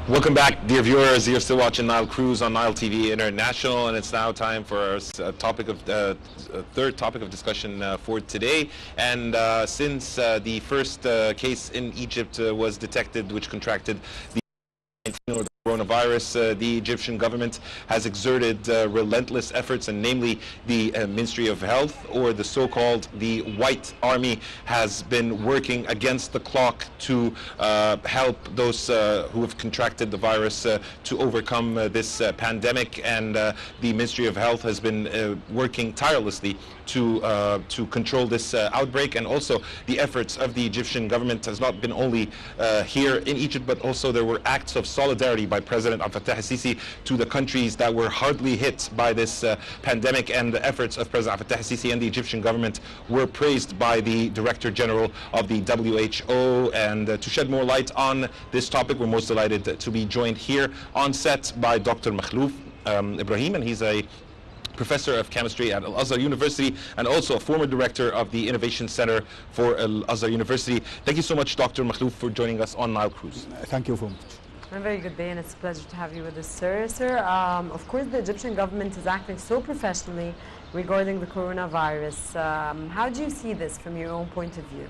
Welcome back, dear viewers. You're still watching Nile Cruise on Nile TV International, and it's now time for our third topic of discussion for today. And since the first case in Egypt was detected, which contracted the coronavirus, the Egyptian government has exerted relentless efforts, and namely the Ministry of Health, or the so-called the White Army, has been working against the clock to help those who have contracted the virus to overcome this pandemic. And the Ministry of Health has been working tirelessly to control this outbreak. And also the efforts of the Egyptian government has not been only here in Egypt, but also there were acts of solidarity by President Abdel Fattah al-Sisi to the countries that were hardly hit by this pandemic. And the efforts of President Abdel Fattah al-Sisi and the Egyptian government were praised by the Director General of the WHO. And to shed more light on this topic, we're most delighted to be joined here on set by Dr. Makhlouf Ibrahim, and he's a professor of chemistry at Al-Azhar University and also a former director of the Innovation Center for Al-Azhar University. Thank you so much, Dr. Makhlouf, for joining us on Nile Cruise. Thank you very much. A very good day, and it's a pleasure to have you with us, sir. Sir, of course, the Egyptian government is acting so professionally regarding the coronavirus. How do you see this from your own point of view?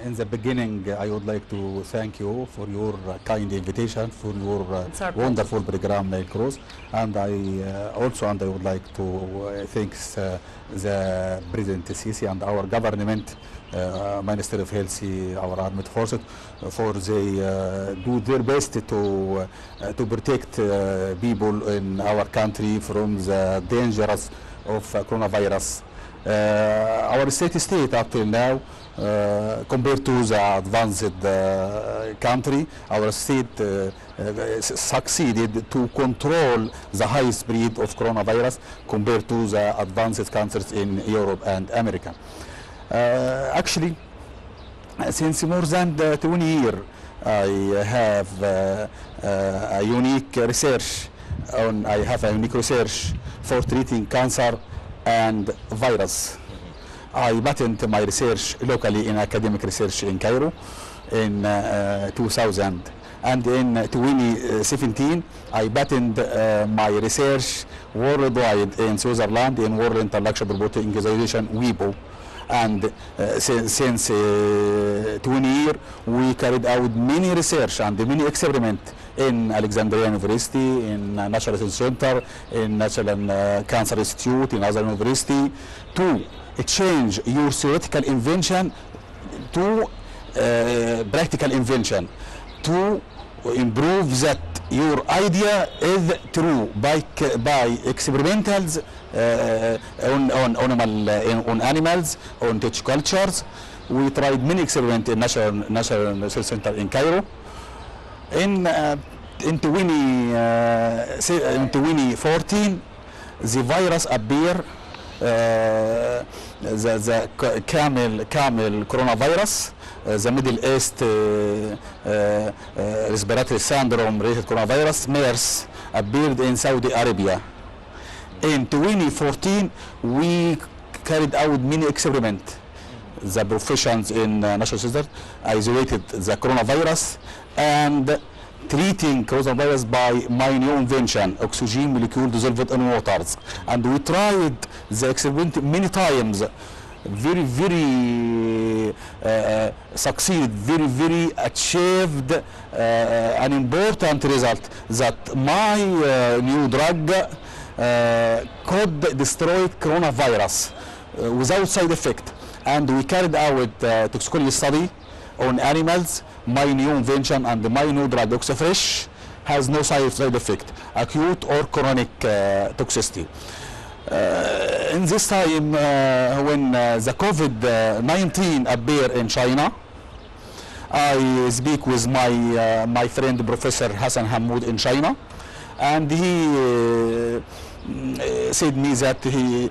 In the beginning, I would like to thank you for your kind invitation, for your wonderful program, Nile Cruise. And I would like to thank the President Sisi and our government, Minister of Health, our armed forces, for they do their best to protect people in our country from the dangers of coronavirus. Our state up till now, compared to the advanced country, our state succeeded to control the high spread of coronavirus compared to the advanced countries in Europe and America. Actually, since more than 20 years, I have a unique research for treating cancer and virus. I patented my research locally in academic research in Cairo in 2000. And in 2017, I patented my research worldwide in Switzerland in World Intellectual Property Organization, WIPO. And since 20 years, we carried out many research and many experiments in Alexandria University, in National Research Center, in National Cancer Institute, in other university, to change your theoretical invention to practical invention, to improve that your idea is true by experimentals on animals, on tissue cultures. We tried many experiments in National Research Center in Cairo. In 2014, the virus appeared, the camel coronavirus, the Middle East respiratory syndrome related coronavirus, MERS, appeared in Saudi Arabia. In 2014, we carried out many experiments. The professions in National Center isolated the coronavirus and treating coronavirus by my new invention, oxygen molecule dissolved in waters. And we tried the experiment many times, very succeed, very achieved an important result, that my new drug could destroy coronavirus without side effect. And we carried out toxicology study on animals. My new invention and my new drug, Oxyfresh, has no side effect, acute or chronic toxicity. In this time, when the COVID-19 appeared in China, I speak with my friend Professor Hassan Hammoud in China, and he said me that he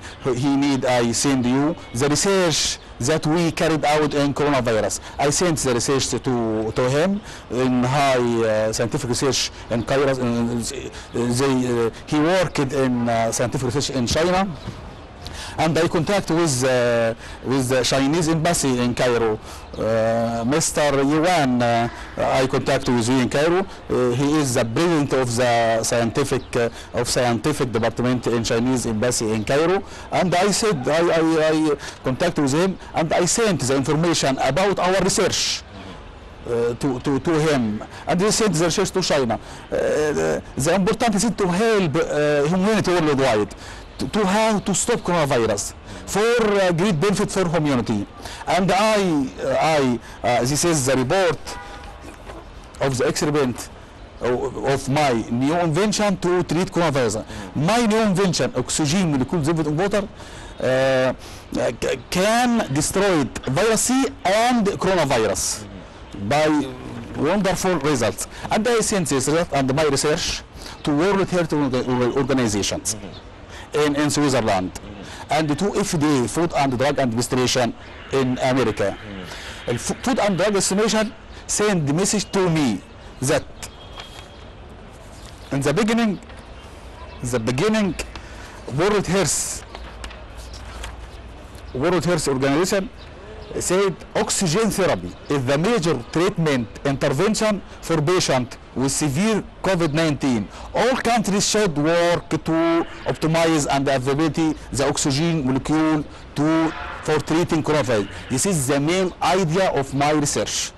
need I send you the research that we carried out in coronavirus. I sent the research to him in high scientific research in Cairo. He worked in scientific research in China. And I contact with the Chinese embassy in Cairo. Mr. Yuan, I contact with you in Cairo. He is the president of the scientific department in Chinese embassy in Cairo. And I said I contact with him, and I sent the information about our research to him, and he sent the research to China. The important is to help humanity worldwide to how to stop coronavirus for great benefit for humanity. And this is the report of the experiment of my new invention to treat coronavirus. My new invention, oxygen molecule dissolved in water, can destroy virus C and coronavirus by wonderful results. And I sent this result and my research to World Health Organizations in Switzerland, and to FDA, Food and Drug Administration in America. Food and Drug Administration sent the message to me that in the beginning, World Health Organization said oxygen therapy is the major treatment intervention for patients with severe COVID-19. All countries should work to optimize and availability the oxygen molecule for treating coronavirus. This is the main idea of my research.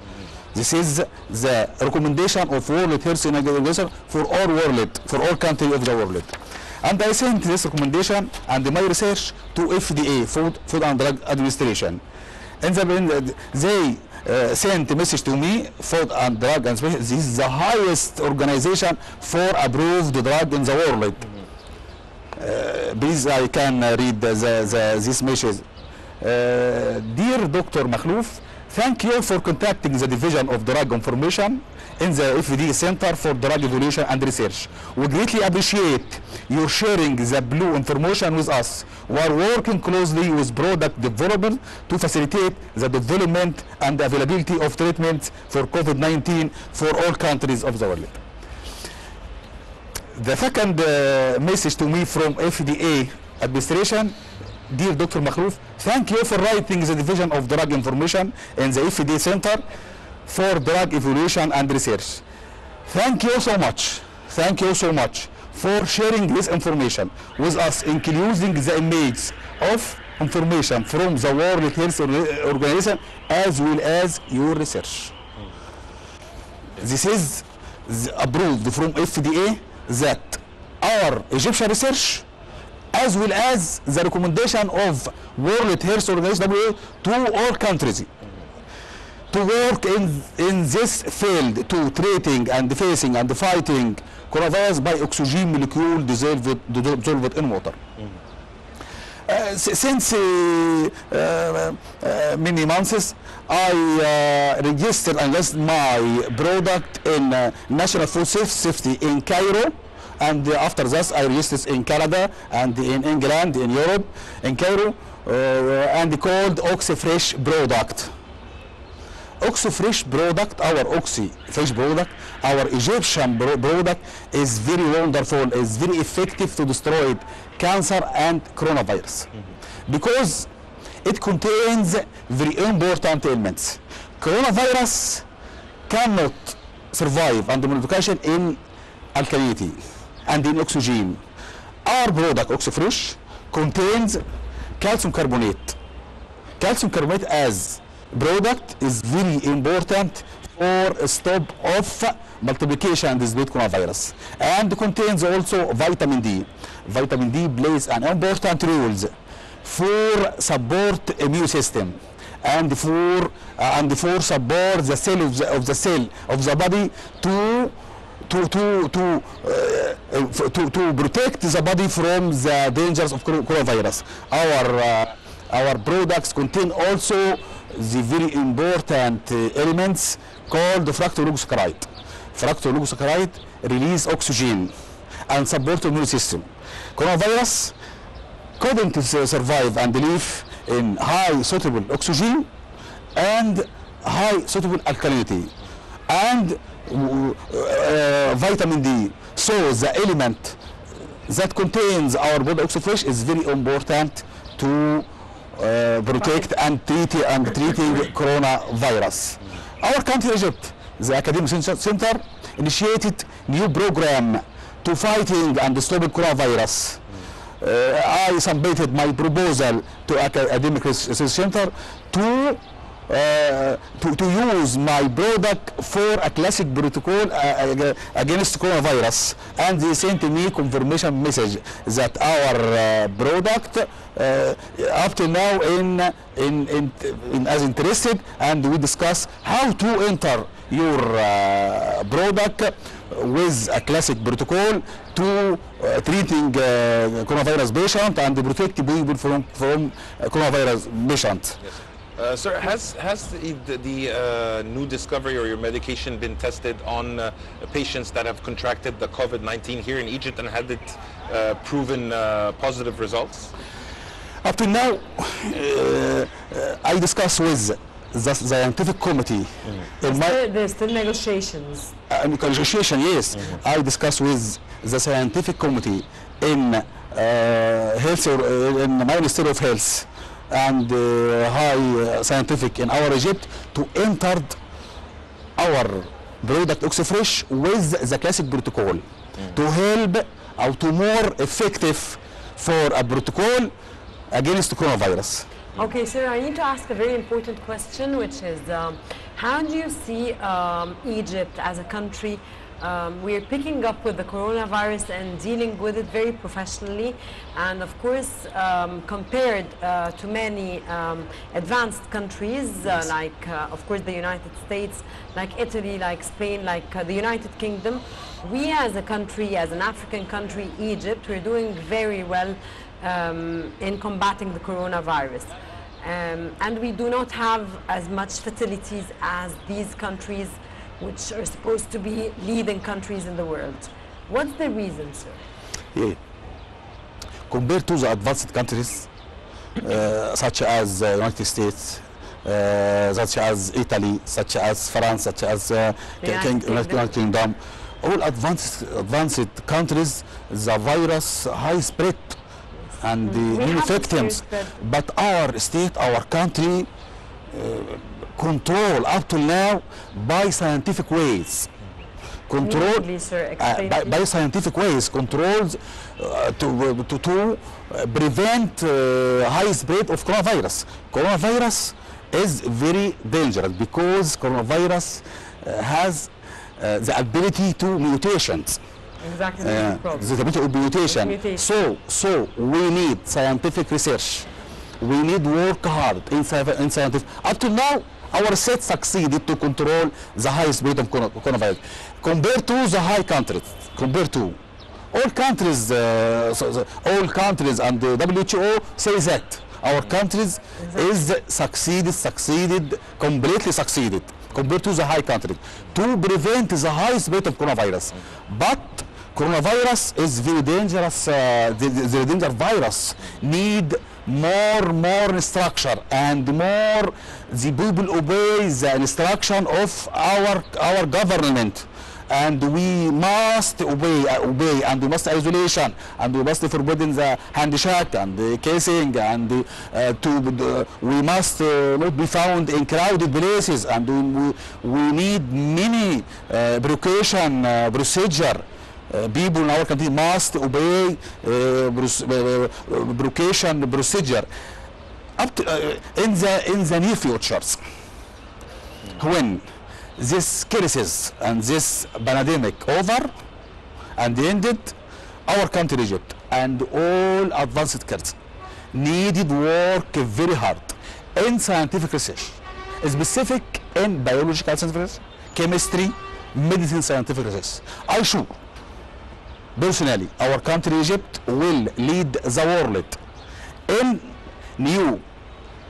This is the recommendation of World Health Organization for all countries of the world. And I sent this recommendation and my research to FDA, Food and Drug Administration. And they sent a message to me, Food and Drug Administration. This is the highest organization for approved drug in the world. Please, I can read this message. Dear Dr. Makhlouf, thank you for contacting the Division of Drug Information in the FDA Center for Drug Evaluation and Research. We greatly appreciate your sharing the blue information with us. We are working closely with product development to facilitate the development and availability of treatments for COVID-19 for all countries of the world. The second message to me from FDA administration: dear Dr. Makhlouf, thank you for writing the Division of Drug Information in the FDA Center for Drug Evaluation and Research. Thank you so much. Thank you so much for sharing this information with us, including the images of information from the World Health Organization as well as your research. This is approved from FDA that our Egyptian research as well as the recommendation of World Health Organization to all countries to work in this field to treating and facing and fighting coronavirus by oxygen molecule dissolved in water. Since many months, I registered and listed my product in National Food Safety in Cairo, and after that I registered in Canada and in England, in Europe, in Cairo, and called OxyFresh product. OxyFresh product, our OxyFresh product, our Egyptian product is very wonderful, is very effective to destroy cancer and coronavirus, because it contains very important elements. Coronavirus cannot survive under modification in alkalinity and in oxygen. Our product OxyFresh contains calcium carbonate. Calcium carbonate as product is very important for stop of multiplication and spread coronavirus, and contains also vitamin D. Vitamin D plays an important role for support immune system and for support the cell of the body to protect the body from the dangers of coronavirus. Our products contain also the very important elements called fructooligosaccharides. Fructooligosaccharides release oxygen and support the immune system. Coronavirus couldn't survive and live in high suitable oxygen and high suitable alkalinity and vitamin D. So the element that contains our body OxyFresh is very important to protect and treating coronavirus. Our country, Egypt, the Academic Center initiated new program to fighting and stopping coronavirus. I submitted my proposal to Academic Research Center to use my product for a classic protocol against coronavirus, and they sent me confirmation message that our product up to now in as interested, and we discuss how to enter your product with a classic protocol to treating coronavirus patient and protect people from coronavirus patient. Sir, has the new discovery or your medication been tested on patients that have contracted the COVID-19 here in Egypt, and had it proven positive results? Up to now, I discussed with the scientific committee. There's still negotiations. Negotiation, yes. I discussed with the scientific committee in health, in the Ministry of Health, and high scientific in our Egypt to enter our product Oxyfresh with the classic protocol to help or to more effective for a protocol against coronavirus. Okay, sir, I need to ask a very important question, which is how do you see Egypt as a country? We're picking up with the coronavirus and dealing with it very professionally, and of course compared to many advanced countries like of course the United States, like Italy, like Spain, like the United Kingdom. We as a country, as an African country, Egypt, we're doing very well in combating the coronavirus. And we do not have as much fatalities as these countries, which are supposed to be leading countries in the world. What's the reason, sir? Yeah. Compared to the advanced countries, such as United States, such as Italy, such as France, such as United Kingdom, all advanced countries, the virus high spread and many victims. But our state, our country, control up to now by scientific ways. Control by scientific ways, controls to prevent high spread of coronavirus. Coronavirus is very dangerous because coronavirus has the ability to mutations. Exactly. The ability of mutation. So we need scientific research. We need work hard in scientific. Up to now, our state succeeded to control the highest rate of coronavirus. Compared to the high countries, compared to all countries, all countries and the WHO say that our countries is completely succeeded compared to the high countries to prevent the highest rate of coronavirus. But coronavirus is very dangerous. The dangerous virus need more structure and more the people obey the instruction of our government, and we must obey and we must isolation and we must forbidden the handshake and the kissing and we must not be found in crowded places, and we need many precaution procedure. People in our country must obey precaution procedure. Up to, in the near futures, when this crisis and this pandemic over and ended, our country Egypt and all advanced countries needed work very hard in scientific research, specific in biological scientific research, chemistry, medicine scientific research. I sure personally our country Egypt will lead the world in new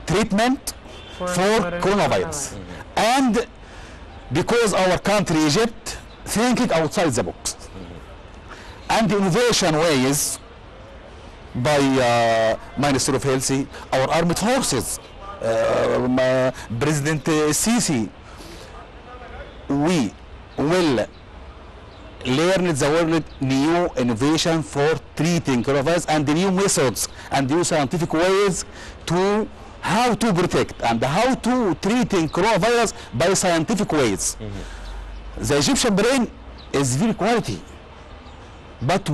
treatment for coronavirus. And because our country Egypt thinking outside the box and innovation ways by Ministry of Health, our armed forces, President Sisi, we will learned the world new innovation for treating coronavirus and the new methods and new scientific ways to how to protect and how to treating coronavirus by scientific ways. The Egyptian brain is very quality, but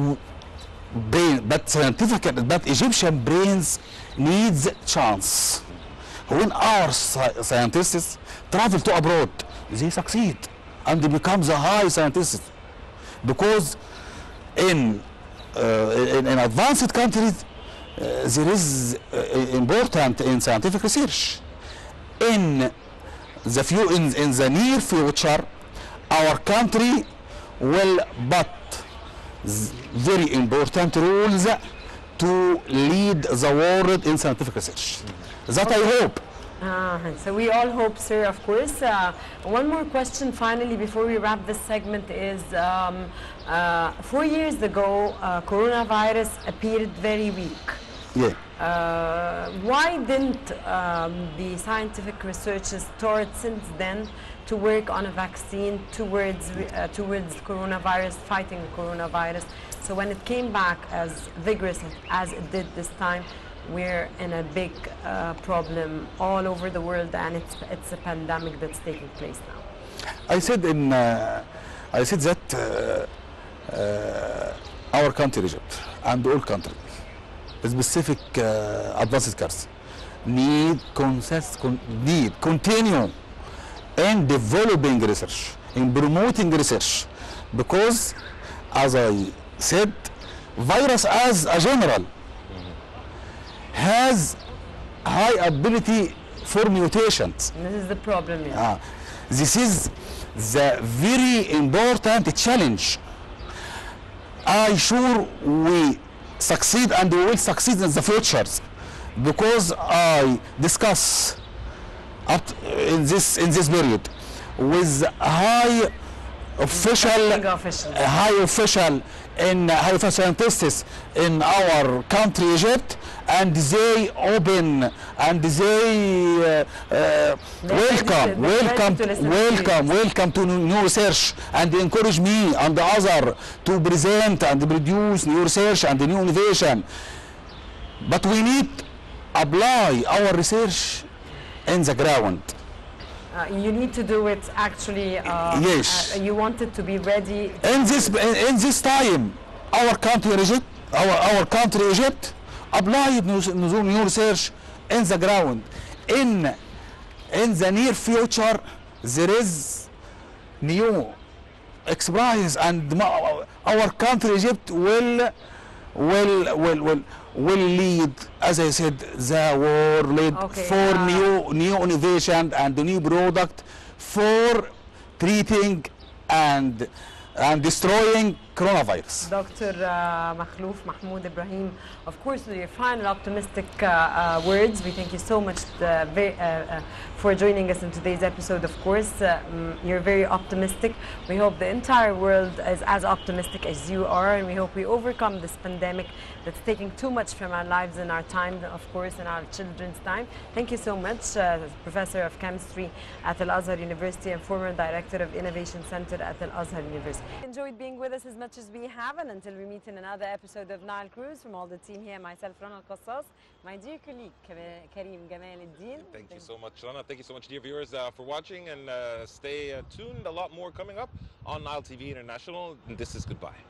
Egyptian brains needs chance. When our scientists travel to abroad, they succeed and they become the high scientists, because in advanced countries there is important in scientific research. In the near future, our country will put very important rules to lead the world in scientific research. That I hope. So we all hope, sir, of course. One more question finally before we wrap this segment is 4 years ago, coronavirus appeared very weak. Yeah. Why didn't the scientific researchers start since then to work on a vaccine towards coronavirus, fighting the coronavirus? So when it came back as vigorous as it did this time, we're in a big problem all over the world, and it's a pandemic that's taking place now. I said that our country, Egypt, and all countries, specific advanced countries, need continue in developing research, in promoting research, because, as I said, virus as a general has high ability for mutations. And this is the problem, yeah. This is the very important challenge. I'm sure we succeed and we will succeed in the futures, because I discuss in this period with high scientists in our country, Egypt, and they open and they welcome to new research and encourage me and the other to present and produce new research and new innovation. But we need apply our research in the ground. You need to do it actually. Yes. You want it to be ready. In this time, our country Egypt applied new research in the ground. In the near future, there is new experience, and our country Egypt will lead, as I said, the world for new innovation and new product for treating and destroying coronavirus. Dr. Makhlouf Mahmoud Ibrahim, of course, with your final optimistic words, we thank you so much for joining us in today's episode. Of course, you're very optimistic. We hope the entire world is as optimistic as you are, and we hope we overcome this pandemic that's taking too much from our lives and our time, of course, and our children's time. Thank you so much, Professor of Chemistry at Al-Azhar University and former Director of Innovation Center at Al-Azhar University. Enjoyed being with us as much as we have, and until we meet in another episode of Nile Cruise, from all the team here, myself, Rana Al-Qassas, my dear colleague, Karim Gamal Eddin. Thank you so much, Rana. Thank you so much, dear viewers, for watching, and stay tuned. A lot more coming up on Nile TV International. And this is goodbye.